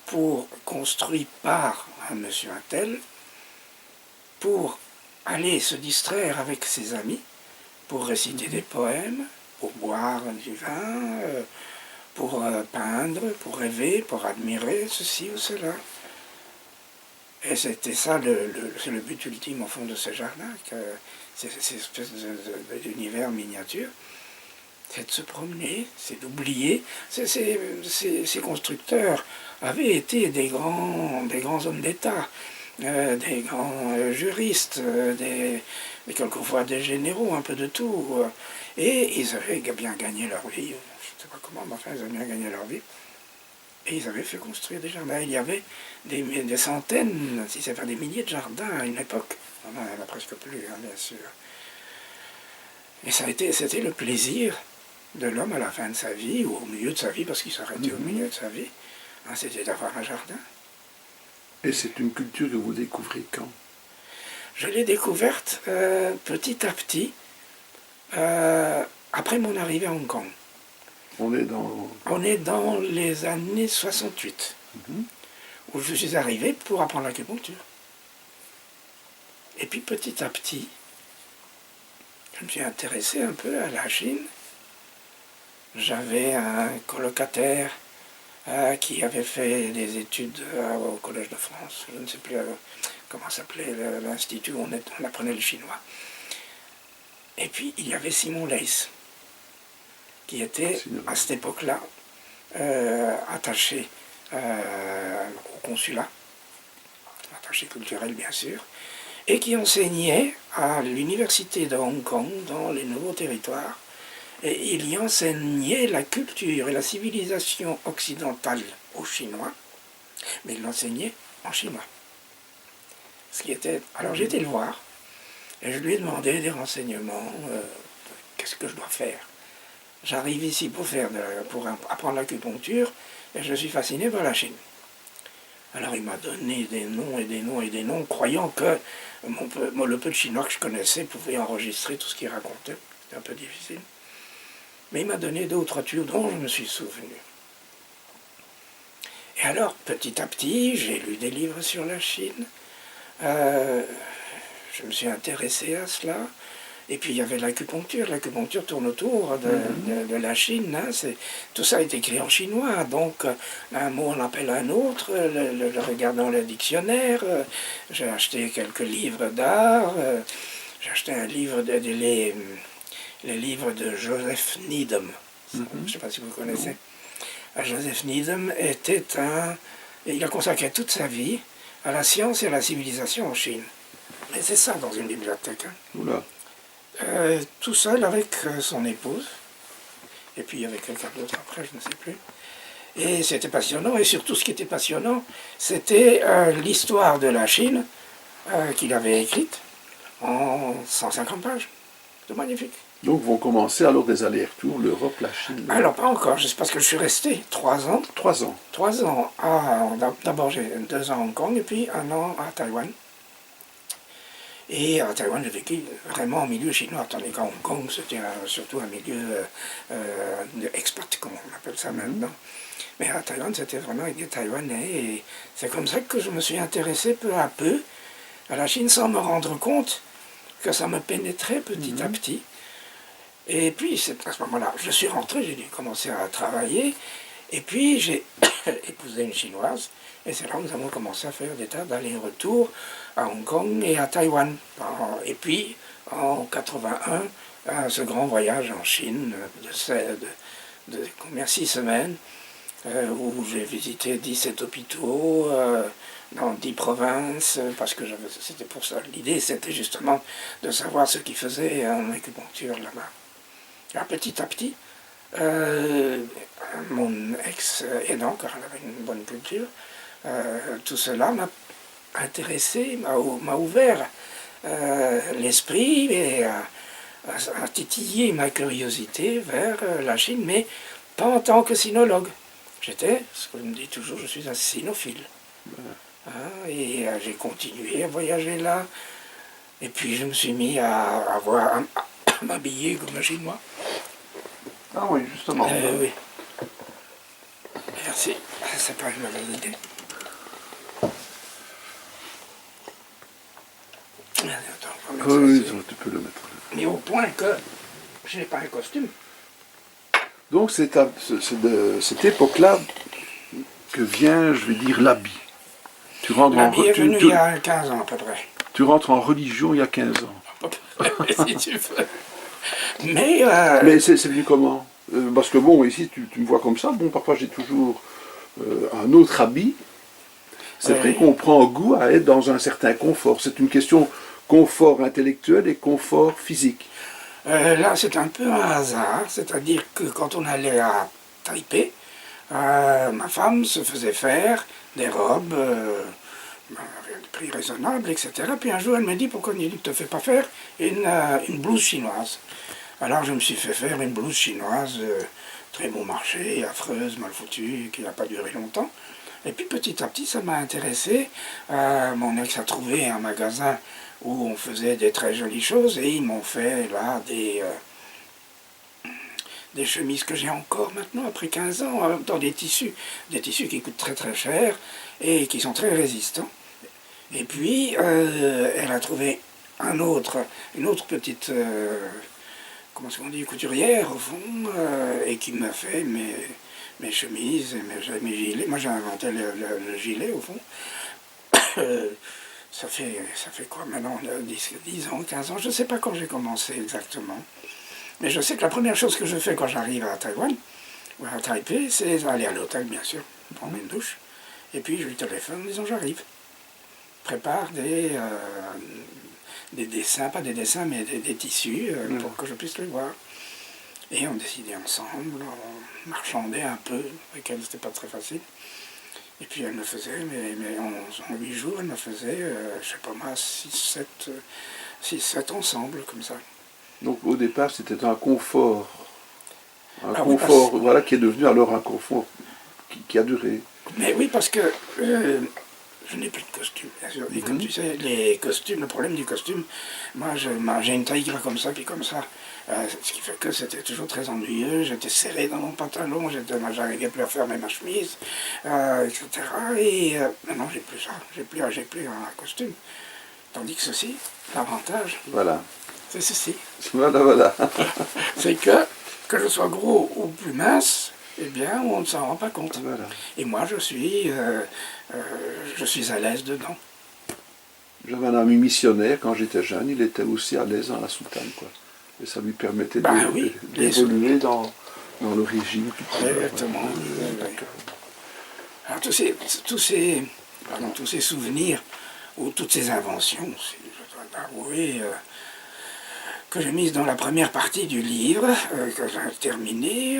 construit par un monsieur un tel, pour aller se distraire avec ses amis, pour réciter des poèmes, pour boire du vin, pour peindre, pour rêver, pour admirer ceci ou cela. Et c'était ça, c'est le but ultime au fond de ce jardin, ces espèces d'univers miniature, c'est de se promener, c'est d'oublier. Ces constructeurs avaient été des grands hommes d'État, des grands juristes, quelquefois des généraux, un peu de tout. Et ils avaient bien gagné leur vie, je ne sais pas comment, mais enfin ils avaient bien gagné leur vie. Et ils avaient fait construire des jardins. Il y avait des centaines, si c'est pas des milliers de jardins à une époque. Il n'y en a presque plus, hein, bien sûr. Et c'était le plaisir de l'homme à la fin de sa vie, ou au milieu de sa vie, parce qu'il s'arrêtait au milieu de sa vie, hein, c'était d'avoir un jardin. Et c'est une culture que vous découvrez quand? Je l'ai découverte petit à petit, après mon arrivée à Hong Kong. On est dans les années 68, où je suis arrivé pour apprendre l'acupuncture. Et puis petit à petit, je me suis intéressé un peu à la Chine. J'avais un colocataire qui avait fait des études au Collège de France. Je ne sais plus comment s'appelait l'institut où on apprenait le chinois. Et puis il y avait Simon Leys, qui était à cette époque-là attaché au consulat, attaché culturel bien sûr, et qui enseignait à l'université de Hong Kong dans les nouveaux territoires, et il y enseignait la culture et la civilisation occidentale aux Chinois, mais il l'enseignait en chinois. Alors j'ai été le voir, et je lui ai demandé des renseignements, qu'est-ce que je dois faire. J'arrive ici pour apprendre l'acupuncture, et je suis fasciné par la Chine. Alors il m'a donné des noms et des noms et des noms, croyant que le peu de chinois que je connaissais pouvait enregistrer tout ce qu'il racontait. C'était un peu difficile. Mais il m'a donné 2 ou 3 tuyaux dont je me suis souvenu. Et alors, petit à petit, j'ai lu des livres sur la Chine. Je me suis intéressé à cela. Et puis il y avait l'acupuncture. L'acupuncture tourne autour de la Chine. Hein. Tout ça est écrit en chinois. Donc un mot on appelle un autre. Le regarde dans le dictionnaire. J'ai acheté quelques livres d'art. J'ai acheté un livre les livres de Joseph Needham. Je ne sais pas si vous connaissez. Joseph Needham était il a consacré toute sa vie à la science et à la civilisation en Chine. Et c'est ça dans une bibliothèque. Hein. Oula. Tout seul avec son épouse, et puis avec quelqu'un d'autre après, je ne sais plus. Et c'était passionnant, et surtout ce qui était passionnant, c'était l'histoire de la Chine qu'il avait écrite en 150 pages. C'était magnifique. Donc vont commencer alors des allers-retours, l'Europe, la Chine. Alors pas encore, c'est parce que je suis resté 3 ans. 3 ans. 3 ans d'abord j'ai 2 ans à Hong Kong et puis 1 an à Taïwan. Et à Taïwan, j'ai vécu vraiment en milieu chinois, tandis qu'à Hong Kong, c'était surtout un milieu expat, comme on appelle ça maintenant. Mais à Taïwan, c'était vraiment avec des Taïwanais. Et c'est comme ça que je me suis intéressé peu à peu à la Chine, sans me rendre compte que ça me pénétrait petit à petit. Et puis, c'est à ce moment-là, je suis rentré, j'ai dû commencer à travailler. Et puis, j'ai épousé une Chinoise. Et c'est là où nous avons commencé à faire des tas d'allers-retours à Hong Kong et à Taïwan. Et puis, en 81, ce grand voyage en Chine de 6 semaines, où j'ai visité 17 hôpitaux dans 10 provinces, parce que c'était pour ça. L'idée, c'était justement de savoir ce qu'ils faisaient en acupuncture là-bas. Et petit à petit, mon ex-aidant, car elle avait une bonne culture, tout cela m'a intéressé, m'a ouvert l'esprit et a titillé ma curiosité vers la Chine, mais pas en tant que sinologue. J'étais, ce que je me dis toujours, je suis un sinophile. Et j'ai continué à voyager là, et puis je me suis mis à m'habiller comme un Chinois. Ah oui, justement. Oui. Merci, c'est pas une mauvaise idée. Oui, tu peux le mettre. Mais au point que je n'ai pas un costume. Donc c'est de cette époque-là que vient, je vais dire, l'habit. L'habit est venu il y a 15 ans à peu près. Tu rentres en religion il y a 15 ans. Si tu veux. Mais c'est venu comment? Parce que bon, ici tu me vois comme ça, bon, parfois j'ai toujours un autre habit. C'est vrai qu'on prend goût à être dans un certain confort. C'est une question confort intellectuel et confort physique. Là, c'est un peu un hasard, c'est-à-dire que quand on allait à Taipei, ma femme se faisait faire des robes avec des prix raisonnables, etc. Puis un jour, elle me dit, pourquoi tu ne te fais pas faire une blouse chinoise? Alors, je me suis fait faire une blouse chinoise très bon marché, affreuse, mal foutue, qui n'a pas duré longtemps. Et puis petit à petit, ça m'a intéressé. Mon ex a trouvé un magasin où on faisait des très jolies choses et ils m'ont fait là des chemises que j'ai encore maintenant, après 15 ans, en même temps des tissus qui coûtent très très cher et qui sont très résistants. Et puis, elle a trouvé une autre petite, comment est-ce qu'on dit, couturière au fond, et qui m'a fait mes chemises, mes gilets. Moi j'ai inventé le gilet au fond. Ça fait quoi maintenant, 10 ans, 15 ans, je ne sais pas quand j'ai commencé exactement. Mais je sais que la première chose que je fais quand j'arrive à Taïwan, ou à Taipei, c'est aller à l'hôtel bien sûr, prendre une douche, et puis je lui téléphone en disant j'arrive. Prépare des dessins, pas des dessins, mais des tissus pour que je puisse les voir. Et on décidait ensemble, on marchandait un peu, avec elle c'était pas très facile. Et puis elle me faisait, mais en 8 jours, elle me faisait, je sais pas moi, 6-7 ensemble, comme ça. Donc au départ, c'était un confort. Oui, Voilà, qui est devenu alors un confort qui a duré. Mais oui, parce que je n'ai plus de costume, bien sûr. Et comme tu sais, les costumes, le problème du costume, moi j'ai une taille qui va comme ça, puis comme ça. Ce qui fait que c'était toujours très ennuyeux, j'étais serré dans mon pantalon, j'arrivais plus à fermer ma chemise, etc. Et maintenant j'ai plus ça, j'ai plus un costume. Tandis que ceci, l'avantage, voilà, c'est ceci. Voilà. C'est que je sois gros ou plus mince, eh bien, on ne s'en rend pas compte. Voilà. Et moi, je suis à l'aise dedans. J'avais un ami missionnaire quand j'étais jeune, il était aussi à l'aise dans la soutane, quoi. Et ça lui permettait Ben oui, d'évoluer dans le régime. Exactement. Alors, tous ces souvenirs, ou toutes ces inventions, si je dois l'avouer, que j'ai mises dans la première partie du livre, que j'ai terminé,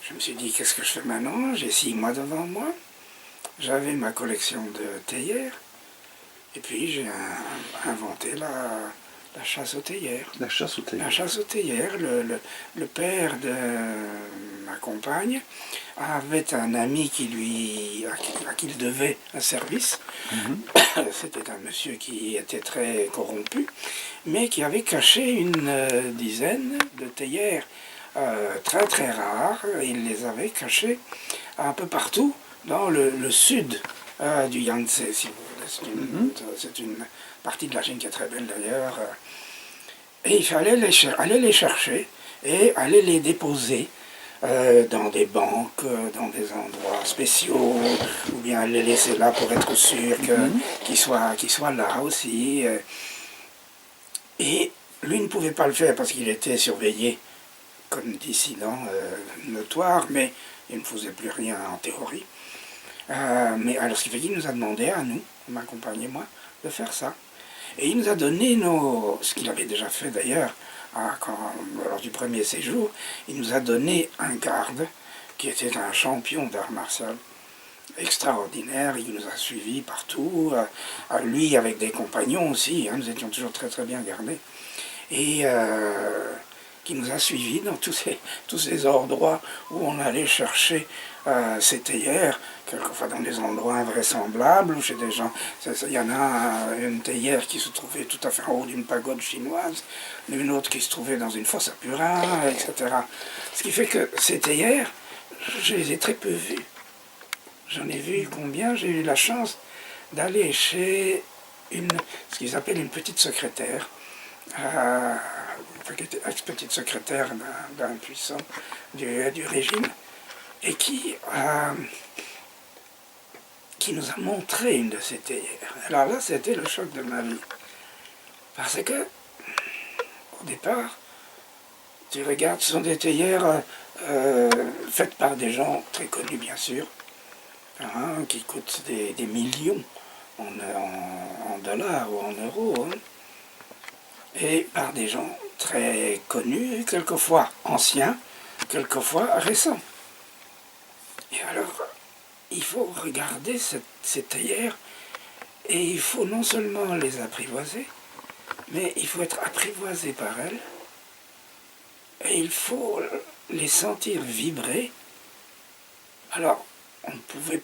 je me suis dit, qu'est-ce que je fais maintenant? J'ai 6 mois devant moi, j'avais ma collection de théières, et puis j'ai inventé la chasse aux théières. La chasse aux théières. La chasse aux théières. Le père de ma compagne avait un ami à qui il devait un service. C'était un monsieur qui était très corrompu, mais qui avait caché une dizaine de théières très très rares. Il les avait cachées un peu partout dans le sud du Yangtze, si vous voulez. C'est une partie de la Chine qui est très belle d'ailleurs. Et il fallait aller les chercher et aller les déposer dans des banques, dans des endroits spéciaux, ou bien les laisser là pour être sûr qu'ils soient là aussi. Et lui ne pouvait pas le faire parce qu'il était surveillé comme dissident notoire, mais il ne faisait plus rien en théorie. Mais alors ce qui fait qu'il nous a demandé à nous, ma compagne et moi, de faire ça. Et il nous a donné ce qu'il avait déjà fait d'ailleurs, lors du premier séjour, il nous a donné un garde qui était un champion d'art martial extraordinaire. Il nous a suivis partout, lui avec des compagnons aussi, nous étions toujours très très bien gardés. Et qui nous a suivis dans tous ces endroits où on allait chercher ces théières, quelquefois dans des endroits invraisemblables, ou chez des gens. Il y en a une théière qui se trouvait tout à fait en haut d'une pagode chinoise, une autre qui se trouvait dans une fosse à purin, etc. Ce qui fait que ces théières, je les ai très peu vues. J'en ai vu combien? J'ai eu la chance d'aller chez ce qu'ils appellent une petite secrétaire, qui était ex-petite secrétaire d'un puissant du régime, et qui nous a montré une de ces théières. Alors là, c'était le choc de ma vie. Parce que, au départ, tu regardes, ce sont des théières faites par des gens très connus, bien sûr, qui coûtent des millions en dollars ou en euros, et par des gens très connus, quelquefois anciens, quelquefois récents. Et alors, il faut regarder ces théières, et il faut non seulement les apprivoiser, mais il faut être apprivoisé par elles, et il faut les sentir vibrer. Alors, on pouvait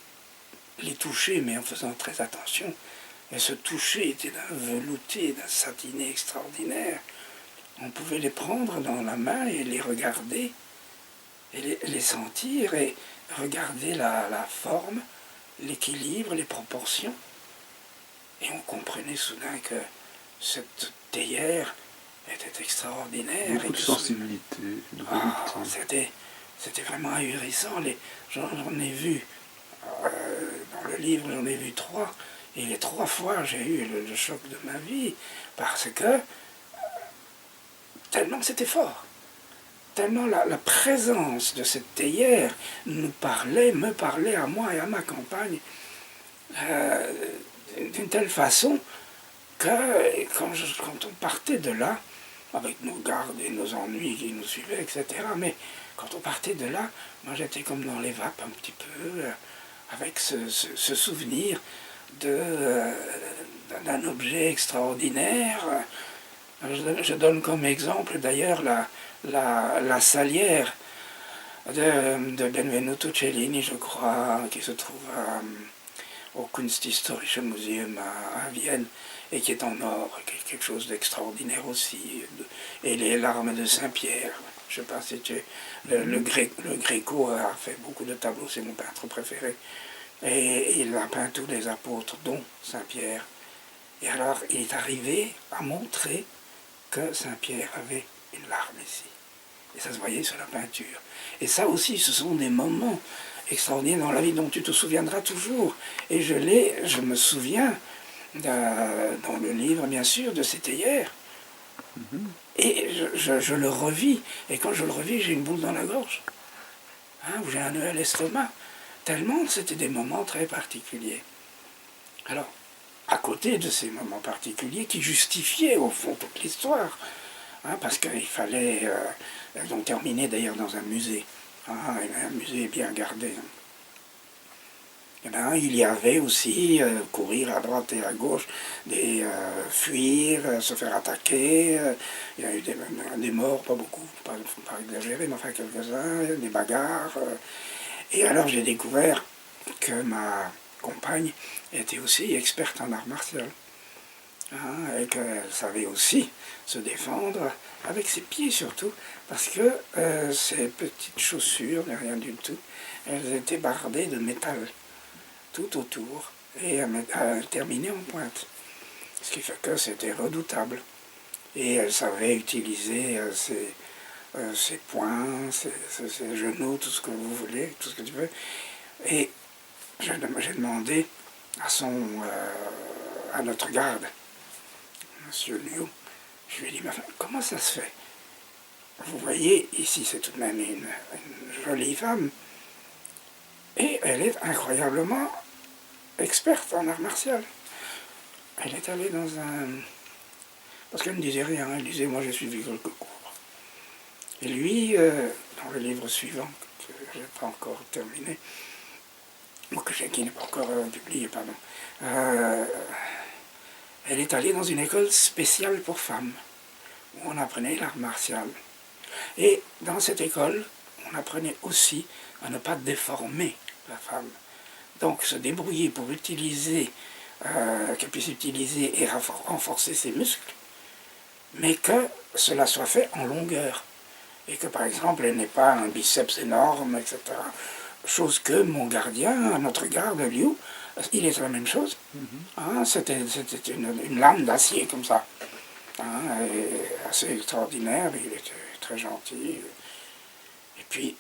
les toucher, mais en faisant très attention. Mais ce toucher était d'un velouté, d'un satiné extraordinaire. On pouvait les prendre dans la main et les regarder, et les sentir, et regarder la forme, l'équilibre, les proportions. Et on comprenait soudain que cette théière était extraordinaire. Beaucoup de sensibilité, de volupté. C'était vraiment ahurissant. J'en ai vu, dans le livre, j'en ai vu 3. Et les 3 fois, j'ai eu le choc de ma vie, parce que tellement c'était fort, tellement la présence de cette théière me parlait à moi et à ma compagne, d'une telle façon que quand on partait de là, avec nos gardes et nos ennuis qui nous suivaient, etc., mais quand on partait de là, moi j'étais comme dans les vapes un petit peu, avec ce souvenir d'un objet extraordinaire. Je donne comme exemple d'ailleurs la salière de Benvenuto Cellini, je crois, qui se trouve au Kunsthistorische Museum à Vienne, et qui est en or, quelque chose d'extraordinaire aussi. Et les larmes de Saint-Pierre. Je ne sais pas si le Gréco a fait beaucoup de tableaux, c'est mon peintre préféré. Et il a peint tous les apôtres, dont Saint-Pierre. Et alors, il est arrivé à montrer que Saint-Pierre avait une larme ici. Et ça se voyait sur la peinture. Et ça aussi, ce sont des moments extraordinaires dans la vie dont tu te souviendras toujours. Et je me souviens, dans le livre, bien sûr, de C'était hier. Et je le revis. Et quand je le revis, j'ai une boule dans la gorge. Hein, où j'ai un nœud à l'estomac. Tellement c'était des moments très particuliers. Alors, à côté de ces moments particuliers qui justifiaient au fond toute l'histoire, hein, parce qu'il fallait, elles ont terminé d'ailleurs dans un musée, hein, un musée bien gardé. Et ben, il y avait aussi courir à droite et à gauche, fuir, se faire attaquer, il y a eu des morts, pas beaucoup, pas exagéré, mais enfin quelques-uns, des bagarres. Et alors j'ai découvert que ma compagne était aussi experte en arts martiaux. Hein, et qu'elle savait aussi se défendre avec ses pieds surtout, parce que ces petites chaussures, rien du tout, elles étaient bardées de métal tout autour et terminées en pointe. Ce qui fait que c'était redoutable. Et elle savait utiliser ses poings, ses genoux, tout ce que vous voulez, tout ce que tu veux. Et j'ai demandé à notre garde, Monsieur Liu, je lui ai dit, mais enfin, comment ça se fait? Vous voyez, ici c'est tout de même une jolie femme, et elle est incroyablement experte en arts martiaux. Elle est allée dans un... Parce qu'elle ne disait rien, elle disait, moi j'ai suivi quelques cours. Et lui, dans le livre suivant, que je n'ai pas encore terminé, ou qui n'est pas encore publié, pardon, elle est allée dans une école spéciale pour femmes, où on apprenait l'art martial. Et dans cette école, on apprenait aussi à ne pas déformer la femme. Donc se débrouiller pour utiliser, qu'elle puisse utiliser et renforcer ses muscles, mais que cela soit fait en longueur. Et que par exemple, elle n'ait pas un biceps énorme, etc. Chose que mon gardien, notre garde, Liu, il est la même chose. Hein, c'était une lame d'acier comme ça. Hein, assez extraordinaire, il était très gentil. Et puis,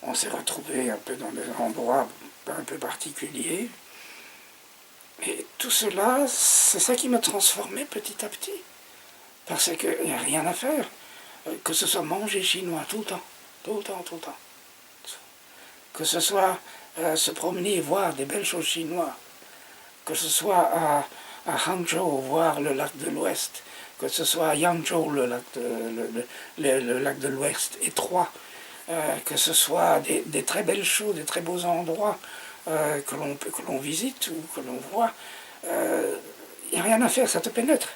on s'est retrouvés un peu dans des endroits un peu particuliers. Et tout cela, c'est ça qui m'a transformé petit à petit. Parce qu'il n'y a rien à faire. Que ce soit manger chinois tout le temps, tout le temps, tout le temps. Que ce soit se promener et voir des belles choses chinoises. Que ce soit à Hangzhou, voir le lac de l'Ouest. Que ce soit à Yangzhou, le lac de l'Ouest étroit. Que ce soit des très belles choses, des très beaux endroits que l'on visite ou que l'on voit. Il n'y a rien à faire, ça te pénètre.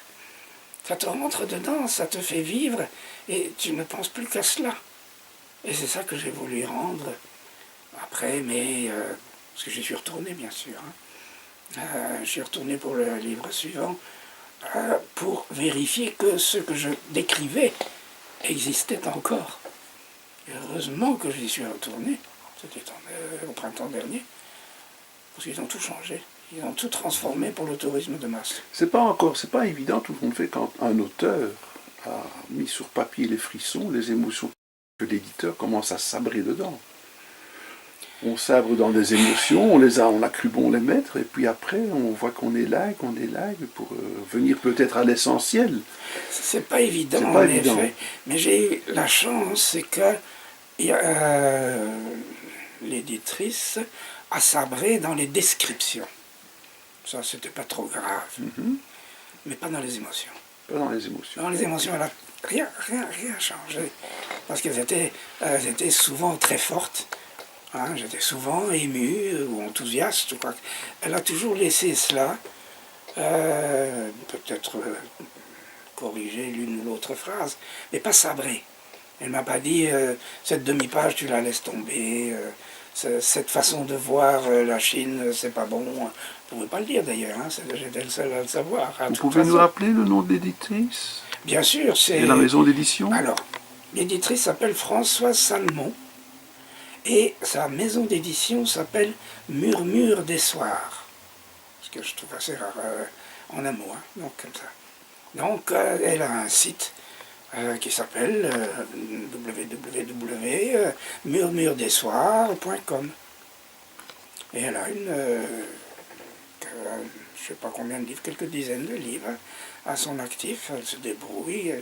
Ça te rentre dedans, ça te fait vivre, et tu ne penses plus qu'à cela. Et c'est ça que j'ai voulu rendre après, parce que j'y suis retourné, bien sûr. Hein. Je suis retourné pour le livre suivant, pour vérifier que ce que je décrivais existait encore. Et heureusement que j'y suis retourné, c'était au printemps dernier, parce qu'ils ont tout changé. Ils ont tout transformé pour le tourisme de masse. C'est pas évident tout le monde fait quand un auteur a mis sur papier les frissons, les émotions, que l'éditeur commence à sabrer dedans. On sabre dans des émotions, on a cru bon les mettre, et puis après on voit qu'on élague pour venir peut-être à l'essentiel. C'est pas évident en effet, mais j'ai eu la chance, c'est que l'éditrice a sabré dans les descriptions. Ça, c'était pas trop grave. Mais pas dans les émotions. Pas dans les émotions. Dans les émotions, elle a rien changé. Parce qu'elles étaient souvent très fortes. Hein, j'étais souvent ému ou enthousiaste. Elle a toujours laissé cela. Peut-être corriger l'une ou l'autre phrase, mais pas sabrer. Elle ne m'a pas dit cette demi-page, tu la laisses tomber. Cette façon de voir la Chine, c'est pas bon. Je ne pouvais pas le dire d'ailleurs, hein, j'étais le seul à le savoir. Vous pouvez nous rappeler le nom de l'éditrice? Bien sûr, c'est... Et la maison d'édition? Alors, l'éditrice s'appelle Françoise Salmon, et sa maison d'édition s'appelle Murmure des soirs. Ce que je trouve assez rare en un mot, hein, donc comme ça. Donc, elle a un site qui s'appelle www.murmuredessoirs.com. Et elle a je ne sais pas combien de livres, quelques dizaines de livres à son actif. Elle se débrouille,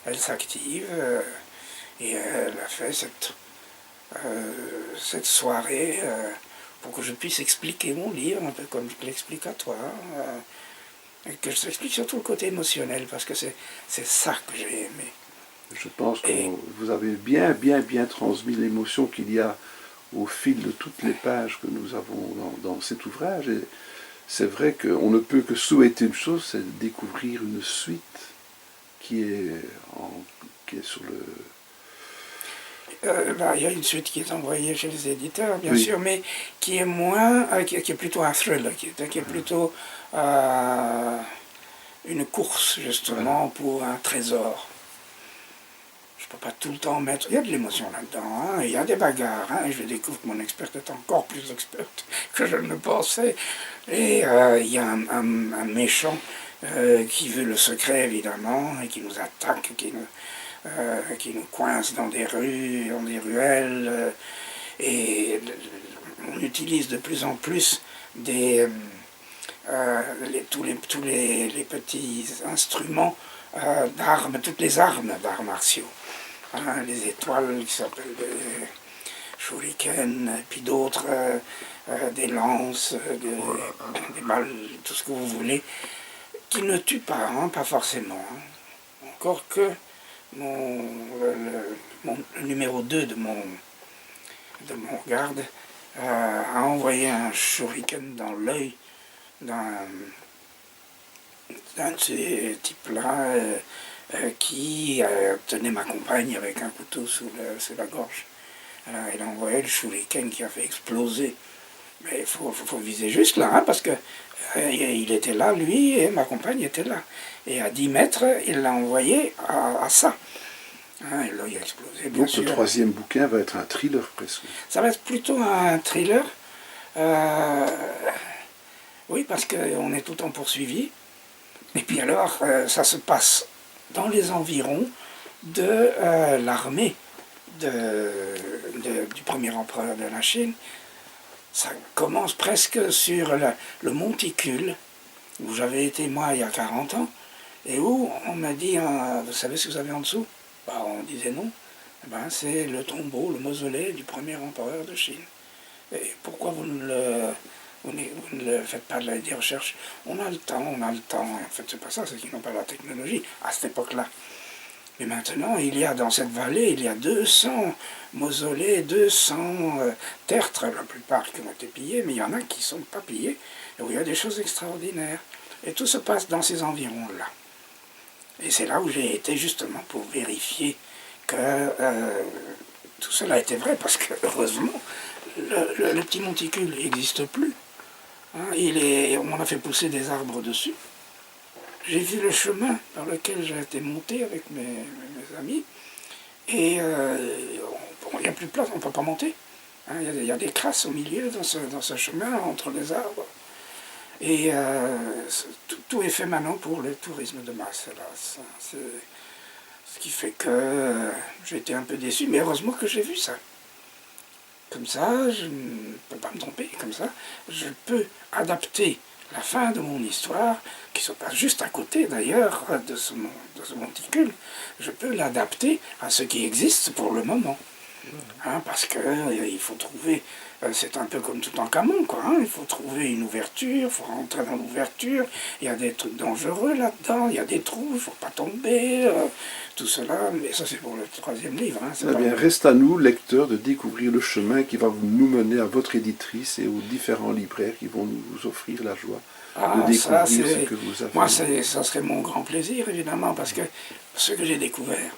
elle s'active, et elle a fait cette soirée pour que je puisse expliquer mon livre, un peu comme je l'explique à toi, et que je t'explique surtout le côté émotionnel, parce que c'est ça que j'ai aimé. Je pense que vous avez bien transmis l'émotion qu'il y a au fil de toutes les pages que nous avons dans cet ouvrage. Et c'est vrai qu'on ne peut que souhaiter une chose, c'est de découvrir une suite qui est sur le... Il y a une suite qui est envoyée chez les éditeurs, bien sûr, mais qui est moins, qui est plutôt un thriller, qui est plutôt une course, justement, pour un trésor. Je ne peux pas tout le temps mettre... Il y a de l'émotion là-dedans, il y a des bagarres, et je découvre que mon experte est encore plus experte que je ne le pensais. Et il y a un méchant qui veut le secret, évidemment, et qui nous attaque, qui nous coince dans des rues, dans des ruelles, et on utilise de plus en plus tous les petits instruments d'armes, toutes les armes d'arts martiaux. Les étoiles qui s'appellent des shurikens, puis d'autres, des lances, des balles, tout ce que vous voulez, qui ne tuent pas, pas forcément. Encore que le numéro 2 de mon garde a envoyé un shuriken dans l'œil d'un de ces types-là qui tenait ma compagne avec un couteau sous la gorge. Il a envoyé le shuriken qui a fait exploser. Mais il faut viser juste là, parce que il était là, lui, et ma compagne était là. Et à 10 mètres, il l'a envoyé à ça. Et là, il a explosé, bien Donc sûr. le troisième bouquin va être un thriller, presque. Ça va être plutôt un thriller. Oui, parce qu'on est tout le temps poursuivi. Et puis alors, ça se passe dans les environs de l'armée du premier empereur de la Chine. Ça commence presque sur le monticule, où j'avais été moi il y a 40 ans, et où on m'a dit, vous savez ce que vous avez en dessous? On disait non. C'est le tombeau, le mausolée du premier empereur de Chine. Et pourquoi vous ne le faites pas des recherches? On a le temps. Et en fait, c'est pas ça, c'est qu'ils n'ont pas la technologie à cette époque-là. Mais maintenant, dans cette vallée, il y a 200 mausolées, 200 tertres, la plupart qui ont été pillés, mais il y en a qui ne sont pas pillés, et où il y a des choses extraordinaires. Et tout se passe dans ces environs-là. Et c'est là où j'ai été justement pour vérifier que tout cela était vrai, parce que heureusement, le petit monticule n'existe plus. On a fait pousser des arbres dessus. J'ai vu le chemin par lequel j'ai été monté avec mes amis, et il n'y a plus de place, on ne peut pas monter. Il y a des crasses au milieu dans ce chemin, entre les arbres. Et tout est fait maintenant pour le tourisme de masse, hélas. Ce qui fait que j'ai été un peu déçu, mais heureusement que j'ai vu ça. Comme ça, je ne peux pas me tromper, comme ça, je peux adapter la fin de mon histoire, qui se passe juste à côté d'ailleurs de ce monticule, je peux l'adapter à ce qui existe pour le moment. Parce qu'il faut trouver, c'est un peu comme tout en Camon, quoi. Il faut trouver une ouverture, il faut rentrer dans l'ouverture, il y a des trucs dangereux là-dedans, il y a des trous, il ne faut pas tomber, tout cela, mais ça c'est pour le troisième livre. Eh bien, reste à nous, lecteurs, de découvrir le chemin qui va nous mener à votre éditrice et aux différents libraires qui vont nous offrir la joie de découvrir ce que vous avez. Moi, ça serait mon grand plaisir, évidemment, parce que ce que j'ai découvert,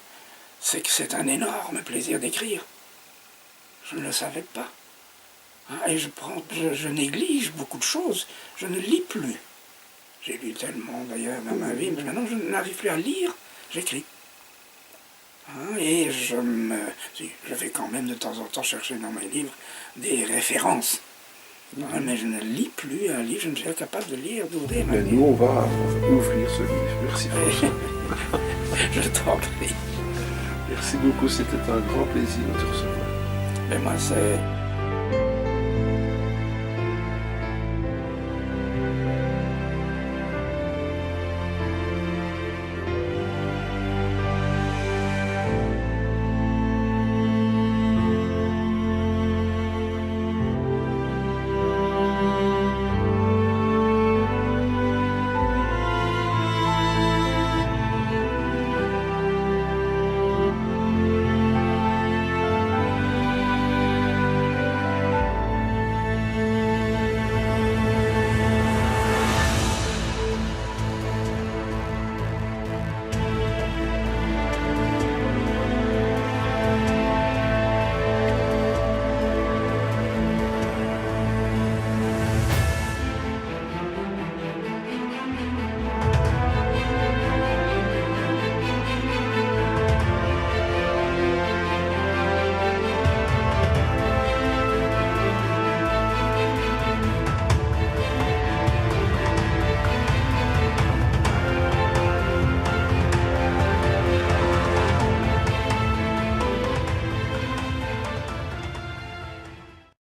c'est que c'est un énorme plaisir d'écrire. Je ne le savais pas. Et je néglige beaucoup de choses. Je ne lis plus. J'ai lu tellement d'ailleurs dans ma vie, mais maintenant je n'arrive plus à lire, j'écris. Et je vais quand même de temps en temps chercher dans mes livres des références. Ah, mais je ne lis plus un livre, je ne suis pas capable de lire, d'ouvrir un Mais livre. nous, on va ouvrir ce livre. Merci François. Je t'en prie. Merci beaucoup, c'était un grand plaisir de te recevoir. Mais moi, c'est